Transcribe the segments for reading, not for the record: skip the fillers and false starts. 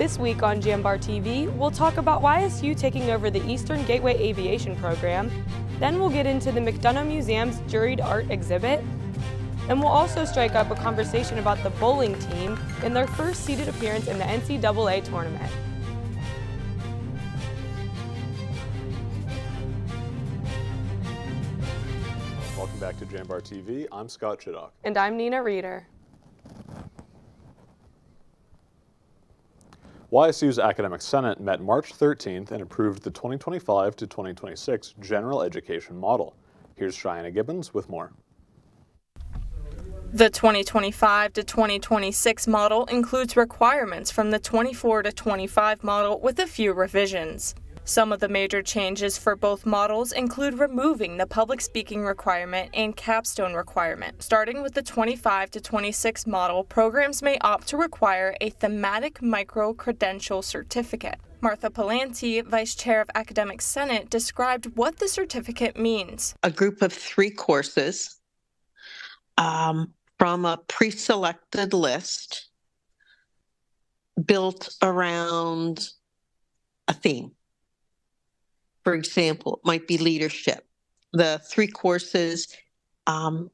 This week on JambarTV, we'll talk about YSU taking over the Eastern Gateway Aviation Program, then we'll get into the McDonough Museum's juried art exhibit, and we'll also strike up a conversation about the bowling team in their first seeded appearance in the NCAA tournament. Welcome back to JambarTV. I'm Scott Chiddock. And I'm Nina Reeder. YSU's Academic Senate met March 13th and approved the 2025 to 2026 General Education Model. Here's Cheyenne Gibbons with more. The 2025 to 2026 model includes requirements from the 24 to 25 model with a few revisions. Some of the major changes for both models include removing the public speaking requirement and capstone requirement. Starting with the 25 to 26 model, programs may opt to require a thematic micro-credential certificate. Martha Palanti, Vice Chair of Academic Senate, described what the certificate means. A group of 3 courses from a pre-selected list built around a theme. For example, it might be leadership. The 3 courses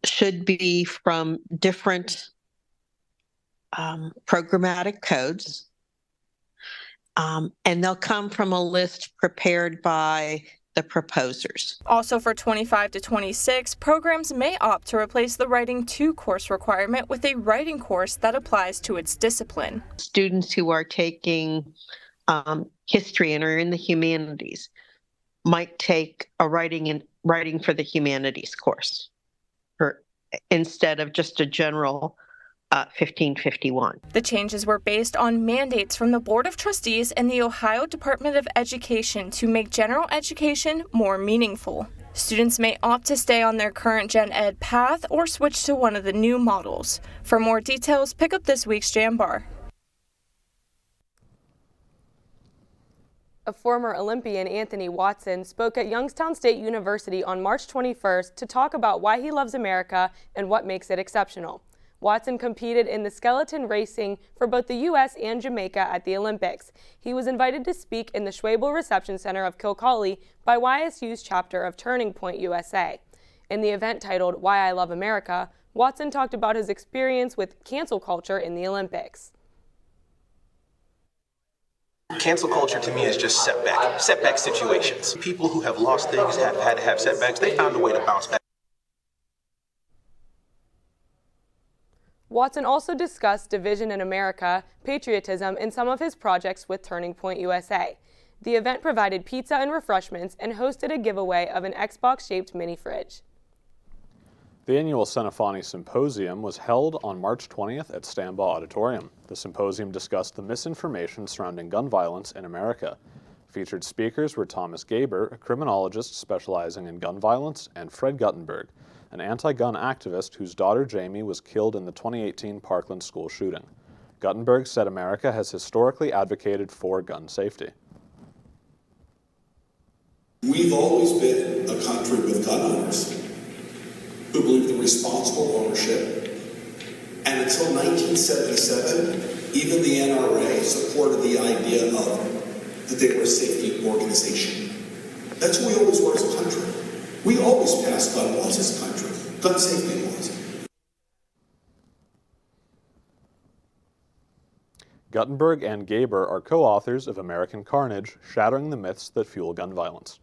should be from different programmatic codes, and they'll come from a list prepared by the proposers. Also for 25 to 26, programs may opt to replace the Writing 2 course requirement with a writing course that applies to its discipline. Students who are taking history and are in the humanities might take a writing for the humanities course instead of just a general 1551. The changes were based on mandates from the Board of Trustees and the Ohio Department of Education to make general education more meaningful. Students may opt to stay on their current Gen Ed path or switch to one of the new models. For more details, pick up this week's Jambar. A former Olympian, Anthony Watson, spoke at Youngstown State University on March 21st to talk about why he loves America and what makes it exceptional. Watson competed in the skeleton racing for both the U.S. and Jamaica at the Olympics. He was invited to speak in the Schwabel Reception Center of Kilcawley by YSU's chapter of Turning Point USA. In the event titled Why I Love America, Watson talked about his experience with cancel culture in the Olympics. Cancel culture to me is just setback situations. People who have lost things, have had to have setbacks, they found a way to bounce back. Watson also discussed division in America, patriotism, and some of his projects with Turning Point USA. The event provided pizza and refreshments and hosted a giveaway of an Xbox-shaped mini fridge. The annual Senefani Symposium was held on March 20th at Stambaugh Auditorium. The symposium discussed the misinformation surrounding gun violence in America. Featured speakers were Thomas Gaber, a criminologist specializing in gun violence, and Fred Guttenberg, an anti-gun activist whose daughter Jamie was killed in the 2018 Parkland school shooting. Guttenberg said America has historically advocated for gun safety. We've always been a country with gun owners who believed in responsible ownership, and until 1977, even the NRA supported the idea of that they were a safety organization. That's who we always were as a country. We always passed gun laws as a country, gun safety laws. Guttenberg and Gaber are co-authors of American Carnage, Shattering the Myths That Fuel Gun Violence.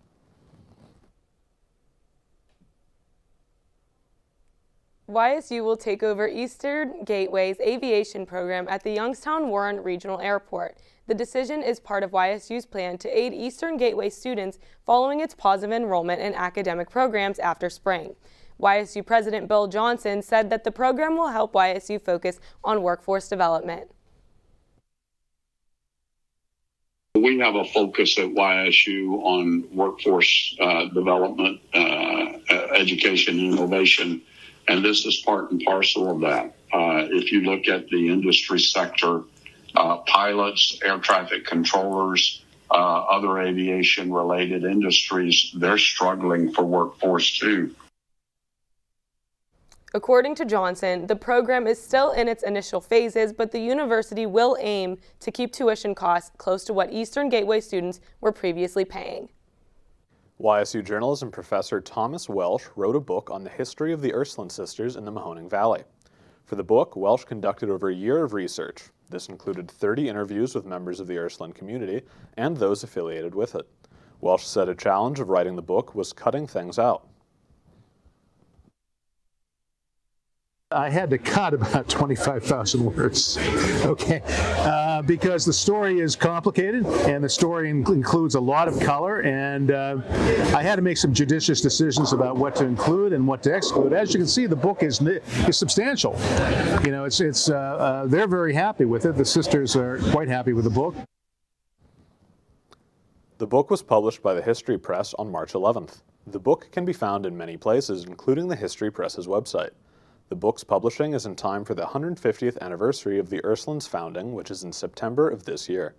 YSU will take over Eastern Gateway's aviation program at the Youngstown-Warren Regional Airport. The decision is part of YSU's plan to aid Eastern Gateway students following its pause of enrollment in academic programs after spring. YSU President Bill Johnson said that the program will help YSU focus on workforce development. We have a focus at YSU on workforce development, education, and innovation. And this is part and parcel of that. If you look at the industry sector, pilots, air traffic controllers, other aviation-related industries, they're struggling for workforce too. According to Johnson, the program is still in its initial phases, but the university will aim to keep tuition costs close to what Eastern Gateway students were previously paying. YSU journalism professor Thomas Welsh wrote a book on the history of the Ursuline sisters in the Mahoning Valley. For the book, Welsh conducted over a year of research. This included 30 interviews with members of the Ursuline community and those affiliated with it. Welsh said a challenge of writing the book was cutting things out. I had to cut about 25,000 words, okay, because the story is complicated and the story includes a lot of color, and I had to make some judicious decisions about what to include and what to exclude. As you can see, the book is substantial. You know, they're very happy with it. The sisters are quite happy with the book. The book was published by the History Press on March 11th. The book can be found in many places, including the History Press's website. The book's publishing is in time for the 150th anniversary of the Ursulines' founding, which is in September of this year.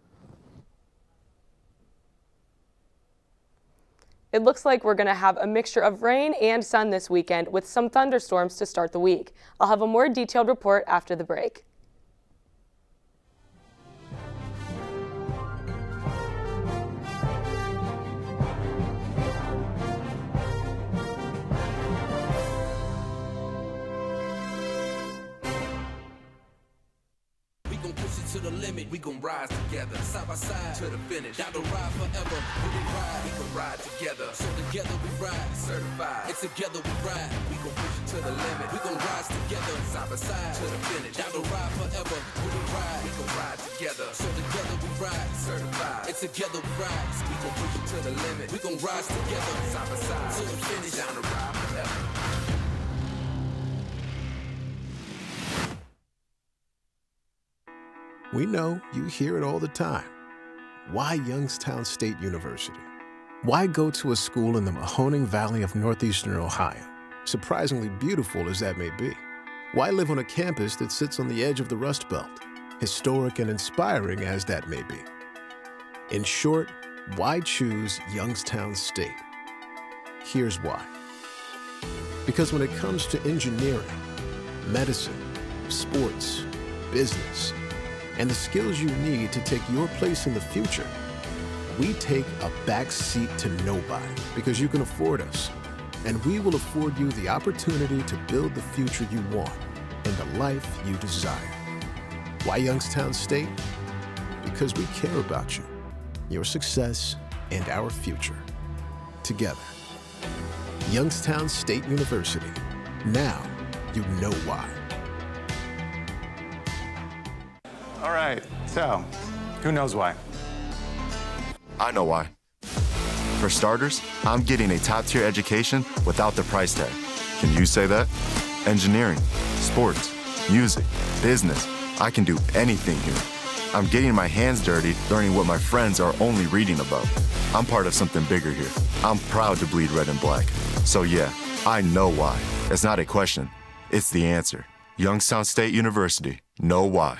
It looks like we're going to have a mixture of rain and sun this weekend with some thunderstorms to start the week. I'll have a more detailed report after the break. To the limit, we gon' rise together, side by side to the finish. Down the ride forever, we can ride together. So together we ride, certified. And together we ride, we gon' push it to the limit. We gon' rise together, side by side to the finish. Down the ride forever, we can ride together. So together we ride, certified. And together we ride, we gon' push it to the limit. We gon' rise together, side by side to the finish. Down the ride forever. We know you hear it all the time. Why Youngstown State University? Why go to a school in the Mahoning Valley of northeastern Ohio, surprisingly beautiful as that may be? Why live on a campus that sits on the edge of the Rust Belt, historic and inspiring as that may be? In short, why choose Youngstown State? Here's why. Because when it comes to engineering, medicine, sports, business, and the skills you need to take your place in the future, we take a back seat to nobody because you can afford us. And we will afford you the opportunity to build the future you want and the life you desire. Why Youngstown State? Because we care about you, your success, and our future. Together. Youngstown State University. Now you know why. All right, so who knows why? I know why. For starters, I'm getting a top-tier education without the price tag. Can you say that? Engineering, sports, music, business. I can do anything here. I'm getting my hands dirty, learning what my friends are only reading about. I'm part of something bigger here. I'm proud to bleed red and black. So yeah, I know why. It's not a question. It's the answer. Youngstown State University. Know why.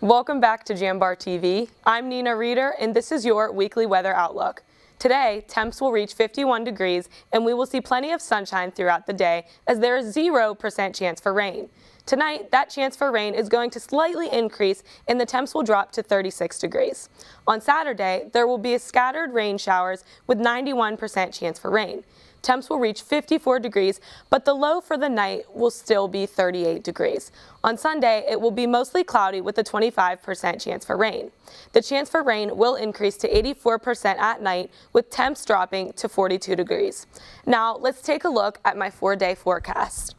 Welcome back to JambarTV. I'm Nina Reeder, and this is your weekly weather outlook. Today, temps will reach 51 degrees, and we will see plenty of sunshine throughout the day as there is 0% chance for rain. Tonight, that chance for rain is going to slightly increase, and the temps will drop to 36 degrees. On Saturday, there will be scattered rain showers with 91% chance for rain. Temps will reach 54 degrees, but the low for the night will still be 38 degrees. On Sunday, it will be mostly cloudy with a 25% chance for rain. The chance for rain will increase to 84% at night, with temps dropping to 42 degrees. Now, let's take a look at my 4-day forecast.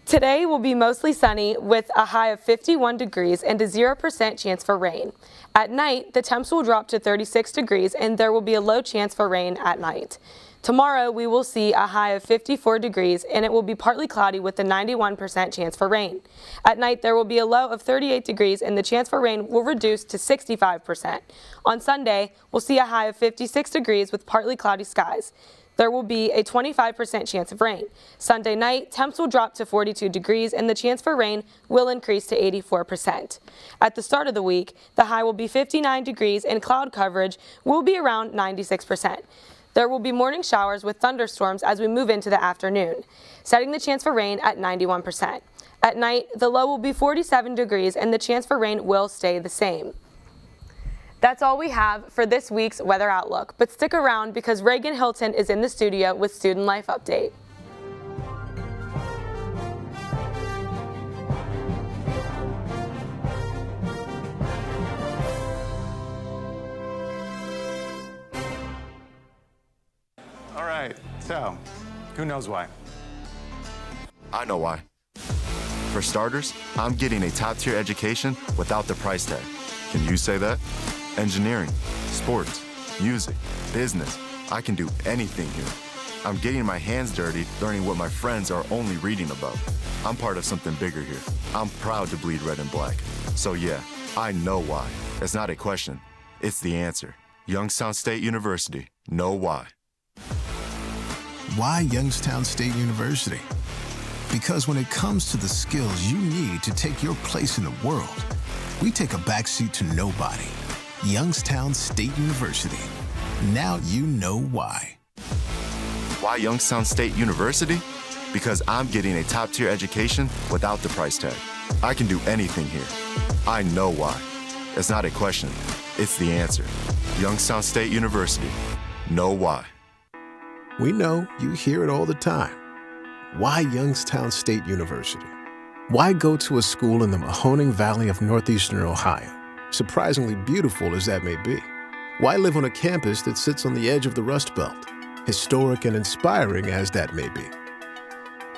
Today will be mostly sunny with a high of 51 degrees and a 0% chance for rain. At night, the temps will drop to 36 degrees and there will be a low chance for rain at night. Tomorrow, we will see a high of 54 degrees and it will be partly cloudy with a 91% chance for rain. At night, there will be a low of 38 degrees and the chance for rain will reduce to 65%. On Sunday, we'll see a high of 56 degrees with partly cloudy skies. There will be a 25% chance of rain. Sunday night, temps will drop to 42 degrees and the chance for rain will increase to 84%. At the start of the week, the high will be 59 degrees and cloud coverage will be around 96%. There will be morning showers with thunderstorms as we move into the afternoon, setting the chance for rain at 91%. At night, the low will be 47 degrees and the chance for rain will stay the same. That's all we have for this week's weather outlook, but stick around because Reagan Hilton is in the studio with Student Life Update. All right, so who knows why? I know why. For starters, I'm getting a top-tier education without the price tag. Can you say that? Engineering, sports, music, business. I can do anything here. I'm getting my hands dirty, learning what my friends are only reading about. I'm part of something bigger here. I'm proud to bleed red and black. So yeah, I know why. It's not a question. It's the answer. Youngstown State University. Know why. Why Youngstown State University? Because when it comes to the skills you need to take your place in the world, we take a backseat to nobody. Youngstown State University. Now you know why. Why Youngstown State University? Because I'm getting a top-tier education without the price tag. I can do anything here. I know why. It's not a question. It's the answer. Youngstown State University. Know why. We know you hear it all the time. Why Youngstown State University? Why go to a school in the Mahoning Valley of northeastern Ohio, surprisingly beautiful as that may be? Why live on a campus that sits on the edge of the Rust Belt, historic and inspiring as that may be?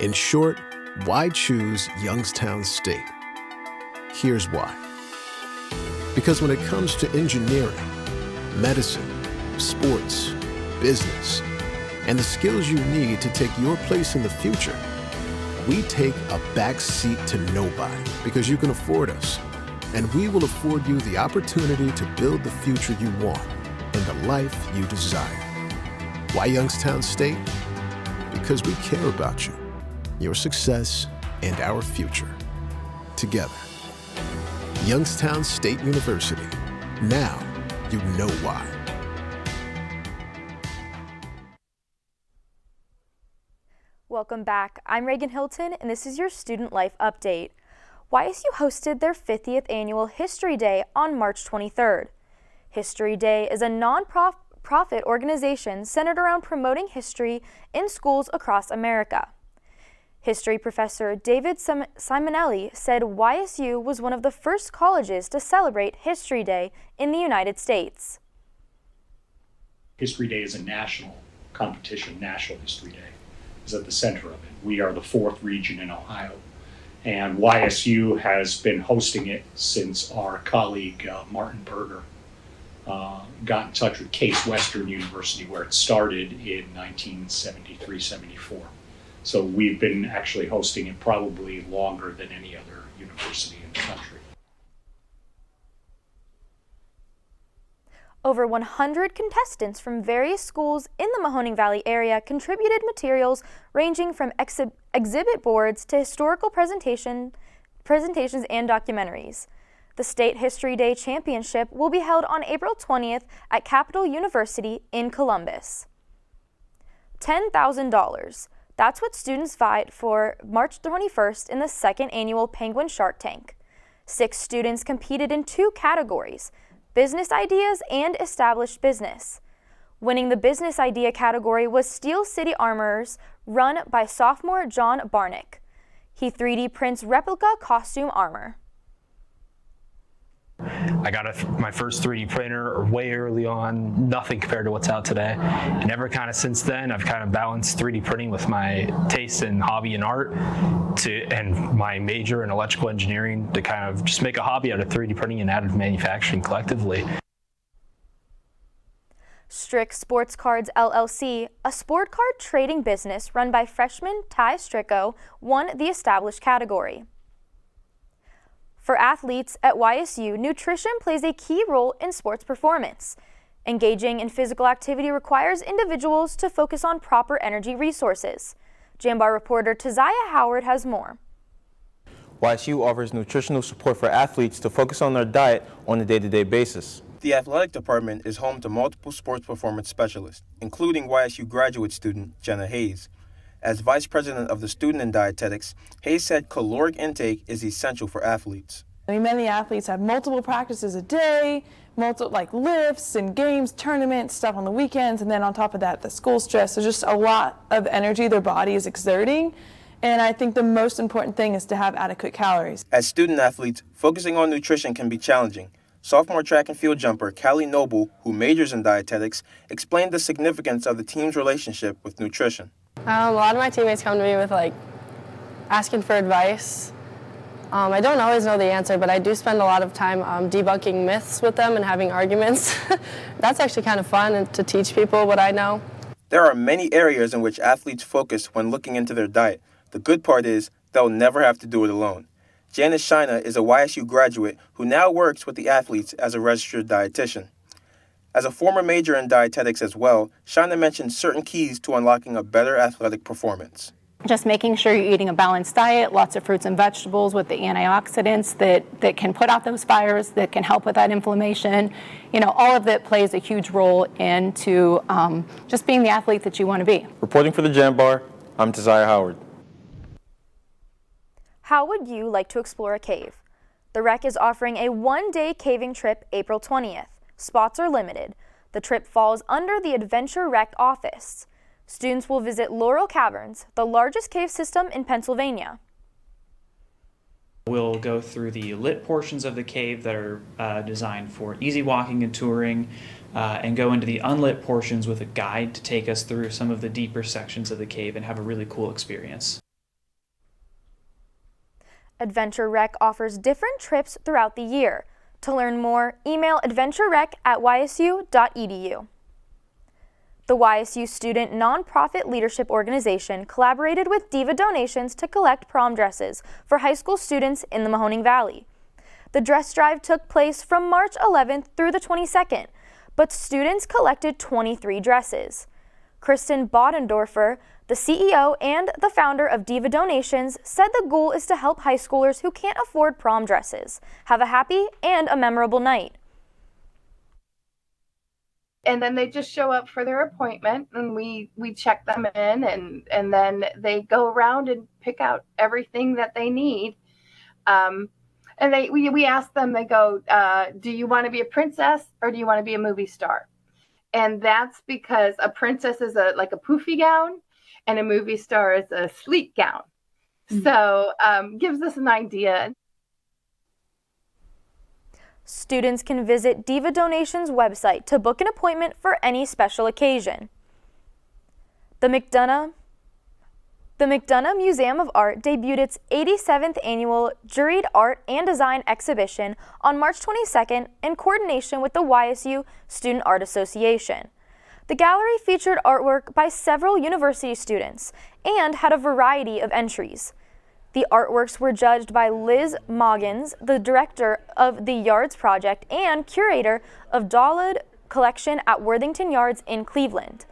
In short, why choose Youngstown State? Here's why. Because when it comes to engineering, medicine, sports, business, and the skills you need to take your place in the future, we take a back seat to nobody because you can afford us, and we will afford you the opportunity to build the future you want and the life you desire. Why Youngstown State? Because we care about you, your success, and our future. Together. Youngstown State University. Now you know why. Welcome back. I'm Reagan Hilton, and this is your Student Life Update. YSU hosted their 50th annual History Day on March 23rd. History Day is a non-profit organization centered around promoting history in schools across America. History professor David Simonelli said YSU was one of the first colleges to celebrate History Day in the United States. History Day is a national competition. National History Day is at the center of it. We are the 4th region in Ohio, and YSU has been hosting it since our colleague Martin Berger got in touch with Case Western University, where it started in 1973-74. So we've been actually hosting it probably longer than any other university in the country. Over 100 contestants from various schools in the Mahoning Valley area contributed materials ranging from exhibit boards to historical presentations and documentaries. The State History Day Championship will be held on April 20th at Capital University in Columbus. $10,000. That's what students vied for March 21st in the 2nd annual Penguin Shark Tank. 6 students competed in 2 categories: business ideas and established business. Winning the business idea category was Steel City Armorers, run by sophomore John Barnick. He 3D prints replica costume armor. I got my first 3D printer way early on, nothing compared to what's out today. And ever kind of since then, I've kind of balanced 3D printing with my taste and hobby in art and my major in electrical engineering to kind of just make a hobby out of 3D printing and additive manufacturing collectively. Strick Sports Cards LLC, a sport card trading business run by freshman Ty Stricko, won the established category. For athletes at YSU, nutrition plays a key role in sports performance. Engaging in physical activity requires individuals to focus on proper energy resources. Jambar reporter Taziah Howard has more. YSU offers nutritional support for athletes to focus on their diet on a day-to-day basis. The athletic department is home to multiple sports performance specialists, including YSU graduate student Jenna Hayes. As vice president of the student in dietetics, Hayes said caloric intake is essential for athletes. I mean, many athletes have multiple practices a day, like lifts and games, tournaments, stuff on the weekends, and then on top of that, the school stress. So just a lot of energy their body is exerting. And I think the most important thing is to have adequate calories. As student athletes, focusing on nutrition can be challenging. Sophomore track and field jumper Callie Noble, who majors in dietetics, explained the significance of the team's relationship with nutrition. A lot of my teammates come to me with asking for advice. I don't always know the answer, but I do spend a lot of time debunking myths with them and having arguments. That's actually kind of fun, and to teach people what I know. There are many areas in which athletes focus when looking into their diet. The good part is they'll never have to do it alone. Janice Shina is a YSU graduate who now works with the athletes as a registered dietitian. As a former major in dietetics as well, Shina mentioned certain keys to unlocking a better athletic performance. Just making sure you're eating a balanced diet, lots of fruits and vegetables with the antioxidants that can put out those fires, that can help with that inflammation. You know, all of that plays a huge role into just being the athlete that you want to be. Reporting for the Jambar, I'm Taziah Howard. How would you like to explore a cave? The Rec is offering a one-day caving trip April 20th. Spots are limited. The trip falls under the Adventure Rec office. Students will visit Laurel Caverns, the largest cave system in Pennsylvania. We'll go through the lit portions of the cave that are designed for easy walking and touring, and go into the unlit portions with a guide to take us through some of the deeper sections of the cave and have a really cool experience. Adventure Rec offers different trips throughout the year. To learn more, email adventurerec@ysu.edu. The YSU Student Nonprofit Leadership Organization collaborated with Diva Donations to collect prom dresses for high school students in the Mahoning Valley. The dress drive took place from March 11th through the 22nd, but students collected 23 dresses. Kristen Bodendorfer, the CEO and the founder of Diva Donations, said the goal is to help high schoolers who can't afford prom dresses have a happy and a memorable night. And then they just show up for their appointment, and we check them in, and then they go around and pick out everything that they need. And we ask them, they go, do you want to be a princess or do you want to be a movie star? And that's because a princess is like a poofy gown, and a movie star is a sleek gown. Mm-hmm. So gives us an idea. Students can visit Diva Donations' website to book an appointment for any special occasion. The McDonough Museum of Art debuted its 87th annual Juried Art and Design exhibition on March 22nd in coordination with the YSU Student Art Association. The gallery featured artwork by several university students and had a variety of entries. The artworks were judged by Liz Moggins, the director of the Yards Project and curator of Dahlud Collection at Worthington Yards in Cleveland.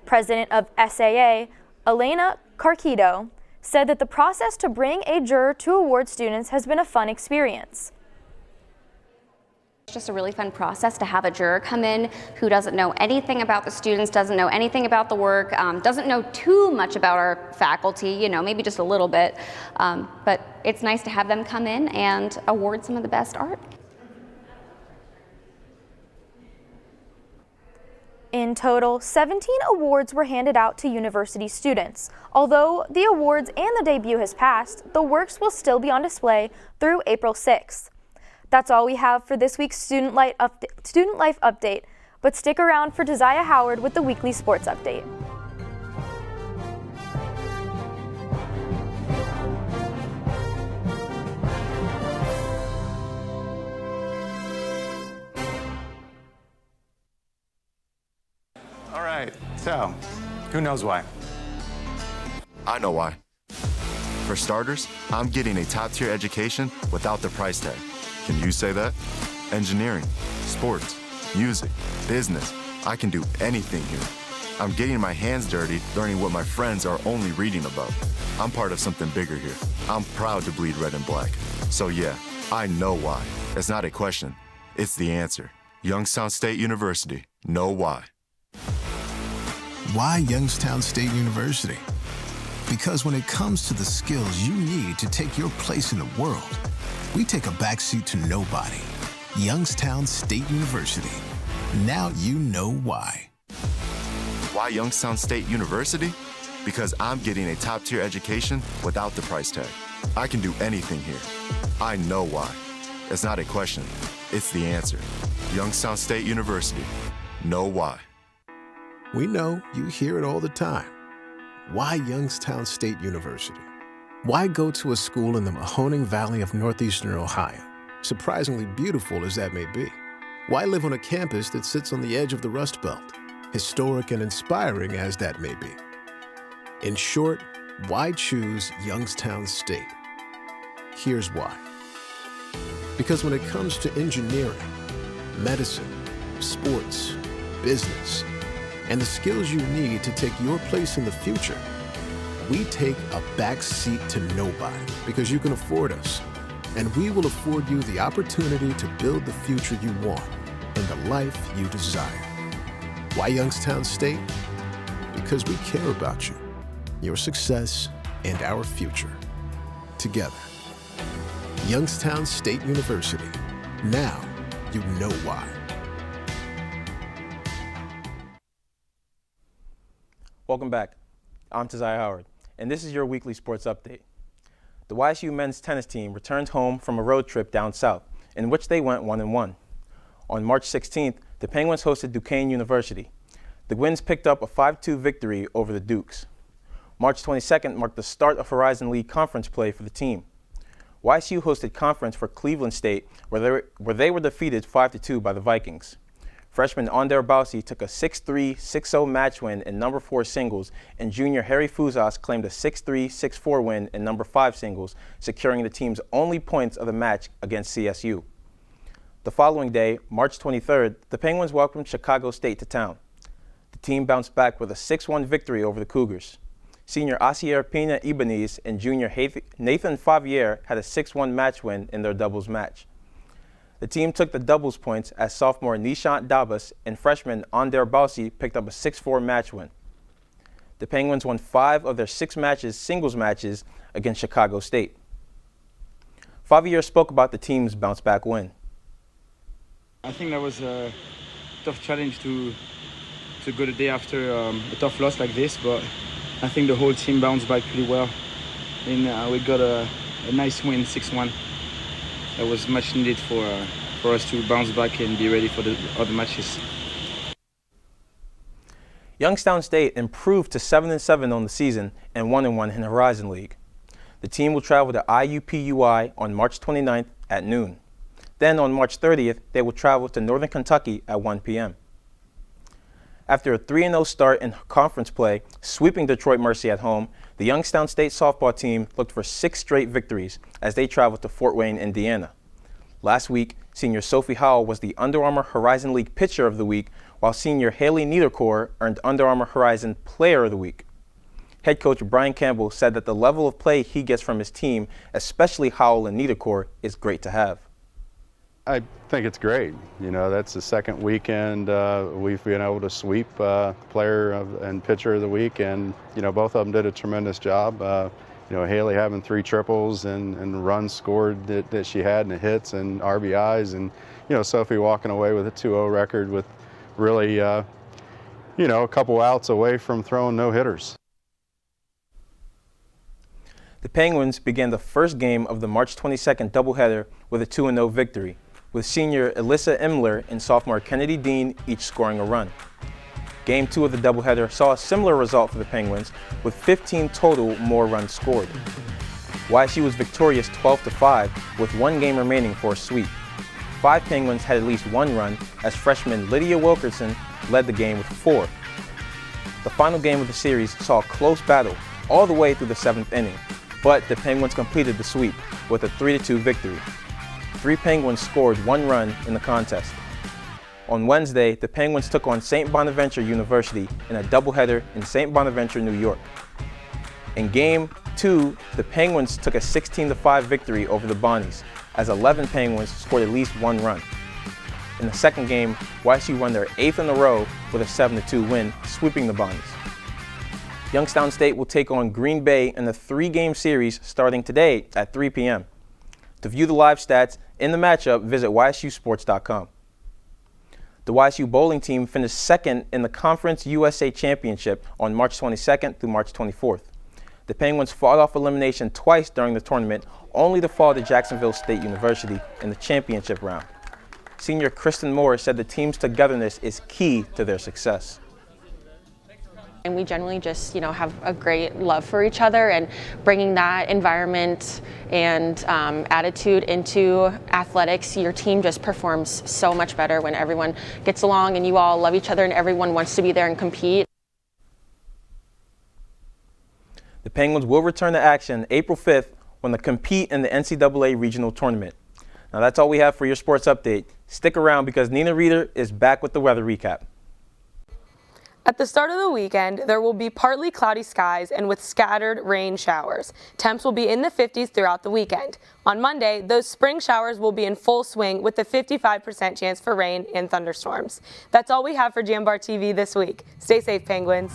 President of SAA, Elena Carquido, said that the process to bring a juror to award students has been a fun experience. It's just a really fun process to have a juror come in who doesn't know anything about the students, doesn't know anything about the work, doesn't know too much about our faculty, you know, maybe just a little bit. But it's nice to have them come in and award some of the best art. In total, 17 awards were handed out to university students. Although the awards and the debut has passed, the works will still be on display through April 6th. That's all we have for this week's Student Life Update, but stick around for Taziah Howard with the weekly sports update. All right, so who knows why? I know why. For starters, I'm getting a top-tier education without the price tag. Can you say that? Engineering, sports, music, business. I can do anything here. I'm getting my hands dirty, learning what my friends are only reading about. I'm part of something bigger here. I'm proud to bleed red and black. So yeah, I know why. It's not a question, it's the answer. Youngstown State University, know why. Why Youngstown State University? Because when it comes to the skills you need to take your place in the world, we take a backseat to nobody. Youngstown State University. Now you know why. Why Youngstown State University? Because I'm getting a top-tier education without the price tag. I can do anything here. I know why. It's not a question, it's the answer. Youngstown State University, know why. We know you hear it all the time. Why Youngstown State University? Why go to a school in the Mahoning Valley of northeastern Ohio, surprisingly beautiful as that may be? Why live on a campus that sits on the edge of the Rust Belt, historic and inspiring as that may be? In short, why choose Youngstown State? Here's why. Because when it comes to engineering, medicine, sports, business, and the skills you need to take your place in the future, we take a back seat to nobody because you can afford us, and we will afford you the opportunity to build the future you want and the life you desire. Why Youngstown State? Because we care about you, your success, and our future. Together. Youngstown State University. Now you know why. Welcome back. I'm Tazai Howard, and this is your weekly sports update. The YSU men's tennis team returned home from a road trip down south, in which they went 1-1. On March 16th, the Penguins hosted Duquesne University. The Winds picked up a 5-2 victory over the Dukes. March 22nd marked the start of Horizon League conference play for the team. YSU hosted conference for Cleveland State, where they were defeated 5-2 by the Vikings. Freshman Onder Bausi took a 6-3, 6-0 match win in number 4 singles, and junior Harry Fuzas claimed a 6-3, 6-4 win in number 5 singles, securing the team's only points of the match against CSU. The following day, March 23rd, the Penguins welcomed Chicago State to town. The team bounced back with a 6-1 victory over the Cougars. Senior Asier Pina Ibanez and junior Nathan Favier had a 6-1 match win in their doubles match. The team took the doubles points as sophomore Nishant Dabas and freshman Onder Bausi picked up a 6-4 match win. The Penguins won 5 of their 6 singles matches against Chicago State. Favier spoke about the team's bounce-back win. I think that was a tough challenge to go the day after a tough loss like this, but I think the whole team bounced back pretty well, and we got a nice win, 6-1. That was much needed for us to bounce back and be ready for the other matches. Youngstown State improved to 7-7 on the season and 1-1 in the Horizon League. The team will travel to IUPUI on March 29th at noon. Then on March 30th, they will travel to Northern Kentucky at 1 p.m. After a 3-0 start in conference play, sweeping Detroit Mercy at home, the Youngstown State softball team looked for 6 straight victories as they traveled to Fort Wayne, Indiana. Last week, senior Sophie Howell was the Under Armour Horizon League Pitcher of the Week, while senior Haley Niederkor earned Under Armour Horizon Player of the Week. Head coach Brian Campbell said that the level of play he gets from his team, especially Howell and Niederkor, is great to have. I think it's great. You know, that's the second weekend we've been able to sweep player and pitcher of the week, and you know, both of them did a tremendous job. You know, Haley having 3 triples and runs scored that she had, and the hits and RBIs, and you know, Sophie walking away with a 2-0 record with really you know, a couple outs away from throwing no hitters. The Penguins began the first game of the March 22nd doubleheader with a 2-0 victory, with senior Alyssa Imler and sophomore Kennedy Dean each scoring a run. Game 2 of the doubleheader saw a similar result for the Penguins, with 15 total more runs scored. YSU was victorious 12-5, with 1 game remaining for a sweep. 5 Penguins had at least 1 run, as freshman Lydia Wilkerson led the game with 4. The final game of the series saw a close battle all the way through the 7th inning, but the Penguins completed the sweep with a 3-2 victory. 3 Penguins scored 1 run in the contest. On Wednesday, the Penguins took on St. Bonaventure University in a doubleheader in St. Bonaventure, New York. In Game 2, the Penguins took a 16-5 victory over the Bonnies, as 11 Penguins scored at least one run. In the second game, YSU won their 8th in a row with a 7-2 win, sweeping the Bonnies. Youngstown State will take on Green Bay in the 3-game series starting today at 3 p.m. To view the live stats in the matchup, visit ysusports.com. The YSU bowling team finished second in the Conference USA Championship on March 22nd through March 24th. The Penguins fought off elimination twice during the tournament, only to fall to Jacksonville State University in the championship round. Senior Kristen Moore said the team's togetherness is key to their success. And we generally just, have a great love for each other, and bringing that environment and attitude into athletics, your team just performs so much better when everyone gets along and you all love each other and everyone wants to be there and compete. The Penguins will return to action April 5th when they compete in the NCAA Regional Tournament. Now that's all we have for your sports update. Stick around because Nina Reeder is back with the weather recap. At the start of the weekend, there will be partly cloudy skies and with scattered rain showers. Temps will be in the 50s throughout the weekend. On Monday, those spring showers will be in full swing with a 55% chance for rain and thunderstorms. That's all we have for JambarTV this week. Stay safe, Penguins.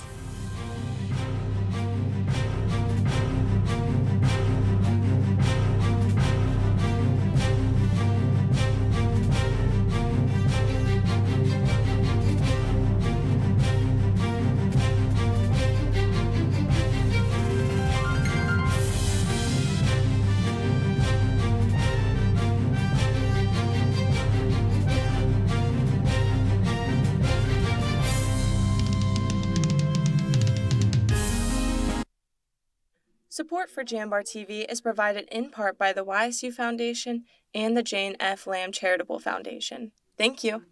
Support for JambarTV is provided in part by the YSU Foundation and the Jane F. Lamb Charitable Foundation. Thank you.